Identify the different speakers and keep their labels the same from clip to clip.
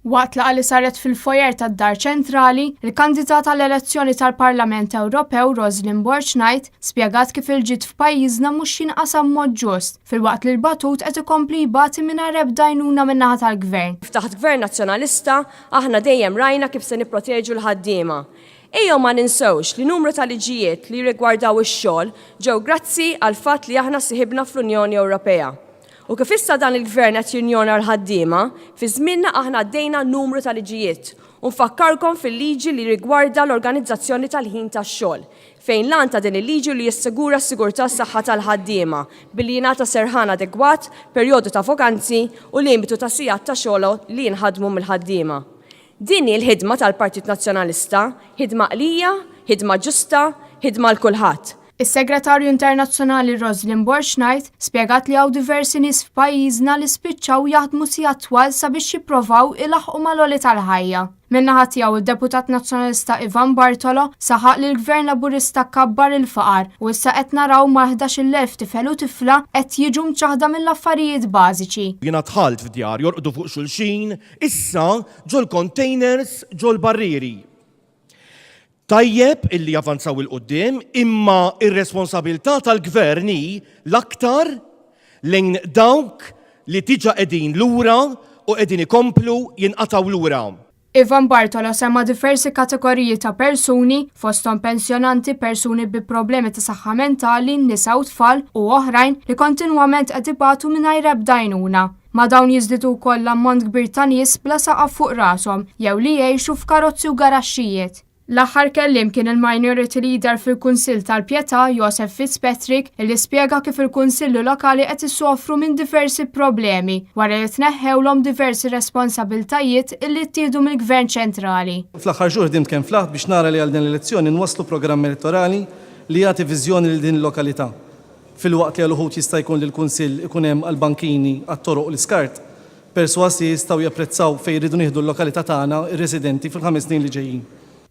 Speaker 1: Waqt laqgħa li saret fil-fojer tad-Dar Ċentrali, il-kandidat għall-elezzjoni tal-Parlament Ewropew Rosalind Borsellino spjegat kif il-ġid f'pajjiżna mhux jinqasam mod ġust, filwaqt li l-batut qed ikompli jbati mingħajr ebda għajnuna min-naħa tal-Gvern.
Speaker 2: F'taħt Gvern Nazzjonalista aħna dejjem rajna kif se nipproteġu l-ħaddiema. Ejjew ma ninsewx li numru ta' liġijiet li rigwardaw ix-xogħol ġew grazzi għal fatt li aħna sieħibna fl-Unjoni Ewropea. U kif issa dan il-Gvern qed jinjona l-ħaddiema, fi żmienna aħna għaddejna numru ta' liġijiet u nfakkarkom fil-liġi li rigwarda l-organizzazzjoni tal-ħin tax-xogħol, fejn lan ta' din il-liġi li jissigura s-sigurtà s-saħħa tal-ħaddiema billi jingħata serħan adegwat, perjodu ta' vakanzi u limitu ta' sigħat ta' xogħol li jinħadmu mill-ħaddiema. Din hi l-ħidma tal-Partit Nazzjonalista, ħidma qlija, ħidma ġusta, ħidma l kulħadd.
Speaker 1: Is-Segretarju Internazzjonali Rosalind Borsellino spjegat li hawn diversi nies f'pajjiżna li spiċċaw jaħdmu sigħat twal sabiex jippruvaw ilaħqu mal-għoli tal-ħajja. Min-naħa tiegħu id-Deputat Nazzjonalista Ivan Bartolo saħaq li l-Gvern Laburista kabbar il-faqar u issa qed naraw ma' 11,000 tifel u tifla qed jiġu mċaħda mill-affarijiet bażiċi.
Speaker 3: Jiena dħalt f'djar jorqdu fuq xulxin, issa ġol containers ġol barrieri. Tajjeb illi javanzaw il-qoddim, imma ir-responsabilità tal-Gvern hi l-aktar lejn dawk li tiġa qegħdin lura u qegħdin ikomplu jinqataw lura.
Speaker 1: Ivan Bartolo semma diversi kategoriji ta' persuni, fosthom pensjonanti, persuni bi problemi ta' saħħa mentali, nisa u tfal u oħrajn li kontinwament qed ibatu mingħajr ebda għajnuna. Ma dawn jiżdiedu wkoll ammont kbir ta' nies bla saqaf fuq rashom jew li jgħixu f'karozzi u garaxxijiet. L-aħħar kelliem kien il-Minority Leader fil-Kunsill tal-Pjetà Joseph Fitzpatrick li spjega kif il-Kunsilli Lokali qed issofru minn diversi problemi wara li tneħħewlhom diversi responsabiltajiet illi ttieħdu mill-Gvern ċentrali.
Speaker 4: Fl-aħħar xhur ħdimt kemm flaħt biex nara li għal din l-elezzjoni nwasslu programm elettorali li jagħti viżjoni lil din il-lokalità. Fil-waqt li għal uħud jista' jkun li l-Kunsill ikun hemm għall-bankini, għat-toroq u l-iskart, perswasi jistgħu japprezzaw fejn iridu nieħdu l-lokalità tagħna ir-residenti fil-5 snin li ġejjin.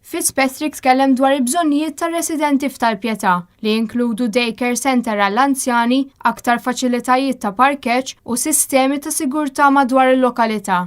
Speaker 1: Fitzpatrick tkellem dwar il-bżonnijiet tar-residenti f'Tal-Pjetà li jinkludu daycare center għall-anzjani, aktar faċilitajiet ta' parkeġġ u sistemi ta' sigurtà madwar il-lokalità.